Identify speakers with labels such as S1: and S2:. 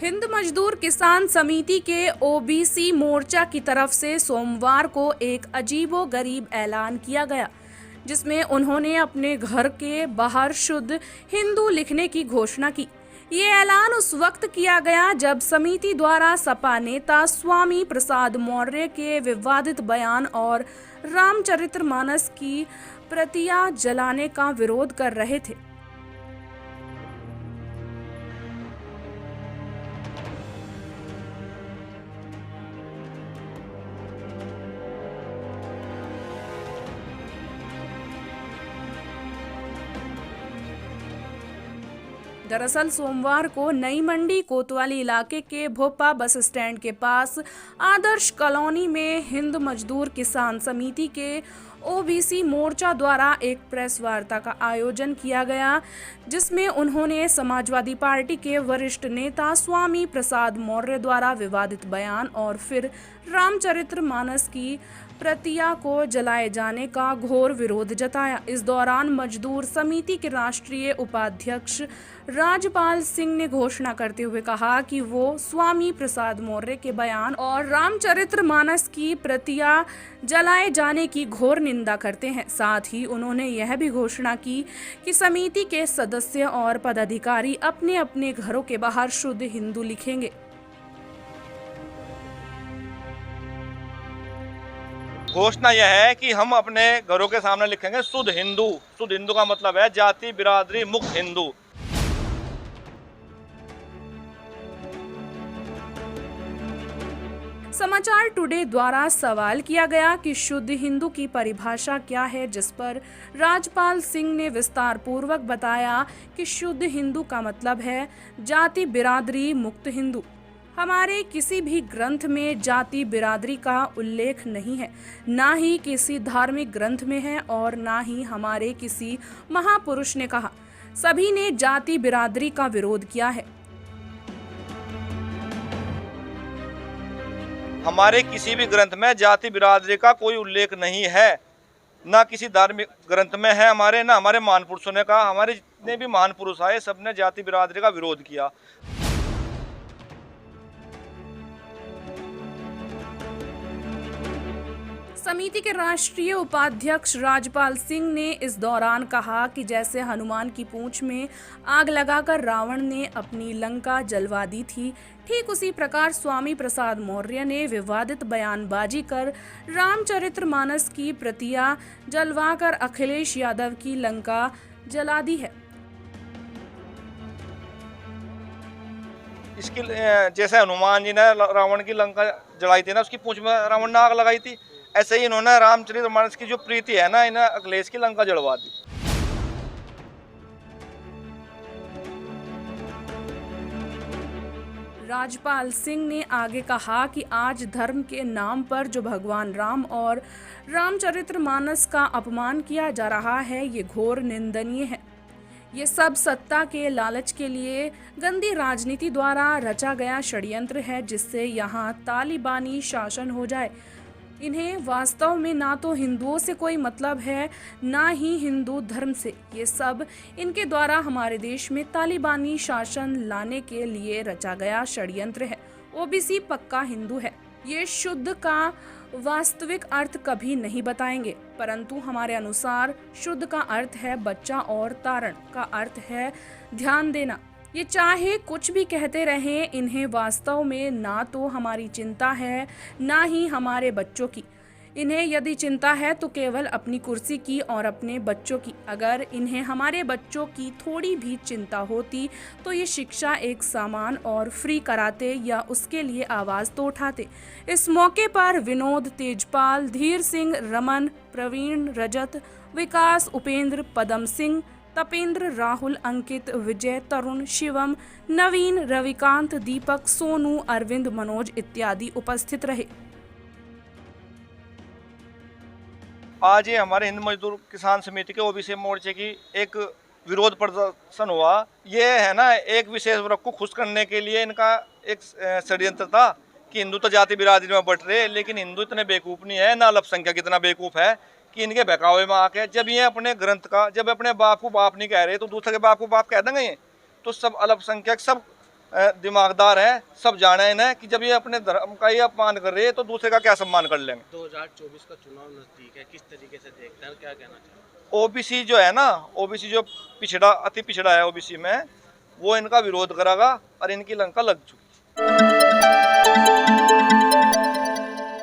S1: हिंद मजदूर किसान समिति के ओबीसी मोर्चा की तरफ से सोमवार को एक अजीबोगरीब ऐलान किया गया, जिसमें उन्होंने अपने घर के बाहर शुद्ध हिंदू लिखने की घोषणा की। ये ऐलान उस वक्त किया गया जब समिति द्वारा सपा नेता स्वामी प्रसाद मौर्य के विवादित बयान और रामचरितमानस की प्रतियां जलाने का विरोध कर रहे थे। दरअसल सोमवार को नई मंडी कोतवाली इलाके के भोपा बस स्टैंड के पास आदर्श कॉलोनी में हिंद मजदूर किसान समिति के ओबीसी मोर्चा द्वारा एक प्रेस वार्ता का आयोजन किया गया, जिसमें उन्होंने समाजवादी पार्टी के वरिष्ठ नेता स्वामी प्रसाद मौर्य द्वारा विवादित बयान और फिर रामचरितमानस की प्रतियां को जलाए जाने का घोर विरोध जताया। इस दौरान मजदूर समिति के राष्ट्रीय उपाध्यक्ष राजपाल सिंह ने घोषणा करते हुए कहा कि वो स्वामी प्रसाद मौर्य के बयान और रामचरितमानस की प्रतियां जलाए जाने की घोर निंदा करते हैं। साथ ही उन्होंने यह भी घोषणा की कि समिति के सदस्य और पदाधिकारी अपने अपने घरों के बाहर शुद्ध हिंदू लिखेंगे।
S2: घोषणा यह है कि हम अपने घरों के सामने लिखेंगे शुद्ध हिंदू। शुद्ध हिंदू का मतलब है जाति बिरादरी मुक्त हिंदू।
S1: समाचार टुडे द्वारा सवाल किया गया कि शुद्ध हिंदू की परिभाषा क्या है, जिस पर राजपाल सिंह ने विस्तार पूर्वक बताया कि शुद्ध हिंदू का मतलब है जाति बिरादरी मुक्त हिंदू। हमारे किसी भी ग्रंथ में जाति बिरादरी का उल्लेख नहीं है, ना ही किसी धार्मिक ग्रंथ में है और ना ही हमारे किसी महापुरुष ने कहा। सभी ने जाति बिरादरी का विरोध किया है।
S2: हमारे किसी भी ग्रंथ में जाति बिरादरी का कोई उल्लेख नहीं है, ना किसी धार्मिक ग्रंथ में है हमारे, ना हमारे महान पुरुषों ने कहा। हमारे जितने भी महान पुरुष आए सबने जाति बिरादरी का विरोध किया।
S1: समिति के राष्ट्रीय उपाध्यक्ष राजपाल सिंह ने इस दौरान कहा कि जैसे हनुमान की पूंछ में आग लगाकर रावण ने अपनी लंका जलवा दी थी, ठीक उसी प्रकार स्वामी प्रसाद मौर्य ने विवादित बयानबाजी कर रामचरितमानस की प्रतियां जलवाकर अखिलेश यादव की लंका जला दी है।
S2: इसकी जैसे हनुमान जी ने रावण की लंका जलाई थी ना, उसकी पूंछ में रावण ने आग लगाई थी, ऐसे ही इन्होंने रामचरितमानस की जो प्रीति है ना, इन्हें अखिलेश की लंका जलवा दी।
S1: राजपाल सिंह ने आगे कहा कि आज धर्म के नाम पर जो भगवान राम और रामचरितमानस का अपमान किया जा रहा है, ये घोर निंदनीय है। ये सब सत्ता के लालच के लिए गंदी राजनीति द्वारा रचा गया षड्यंत्र है, जिससे यहाँ तालिबानी शासन हो जाए। इन्हें वास्तव में ना तो हिंदुओं से कोई मतलब है, ना ही हिंदू धर्म से। ये सब इनके द्वारा हमारे देश में तालिबानी शासन लाने के लिए रचा गया षड्यंत्र है। ओबीसी पक्का हिंदू है। ये शुद्ध का वास्तविक अर्थ कभी नहीं बताएंगे, परंतु हमारे अनुसार शुद्ध का अर्थ है बच्चा और तारण का अर्थ है ध्यान देना। ये चाहे कुछ भी कहते रहें, इन्हें वास्तव में ना तो हमारी चिंता है, ना ही हमारे बच्चों की। इन्हें यदि चिंता है तो केवल अपनी कुर्सी की और अपने बच्चों की। अगर इन्हें हमारे बच्चों की थोड़ी भी चिंता होती तो ये शिक्षा एक सामान और फ्री कराते या उसके लिए आवाज़ तो उठाते। इस मौके पर विनोद तेजपाल, धीर सिंह, रमन, प्रवीण, रजत, विकास, उपेंद्र, पदम सिंह, तपेंद्र, राहुल, अंकित, विजय, तरुण, शिवम, नवीन, रविकांत, दीपक, सोनू, अरविंद, मनोज इत्यादि उपस्थित रहे।
S2: आज ये हमारे हिंद मजदूर किसान समिति के ओबीसी मोर्चे की एक विरोध प्रदर्शन हुआ। ये है ना, एक विशेष वर्ग को खुश करने के लिए इनका एक षड्यंत्र था कि हिंदू तो जाति बिरादरी में बट रहे, लेकिन हिंदू इतने बेवकूफ़ नहीं है, ना अल्पसंख्यक इतना बेवकूफ़ है कि इनके बहकावे में आके जब ये अपने ग्रंथ का, जब अपने बाप को बाप नहीं कह रहे तो दूसरे के बाप को बाप कह देंगे ये। तो सब अल्पसंख्यक, सब दिमागदार है, सब जाना है इन्हें कि जब ये अपने धर्म का ही अपमान कर रहे हैं तो दूसरे का क्या सम्मान कर लेंगे।
S3: 2024 का चुनाव नजदीक है, किस तरीके से देखते हैं, क्या कहना चाहते हैं?
S2: ओबीसी जो है ना, ओबीसी जो पिछड़ा, अति पिछड़ा है ओबीसी में, वो इनका विरोध करेगा और इनकी लंका लग चुकी है।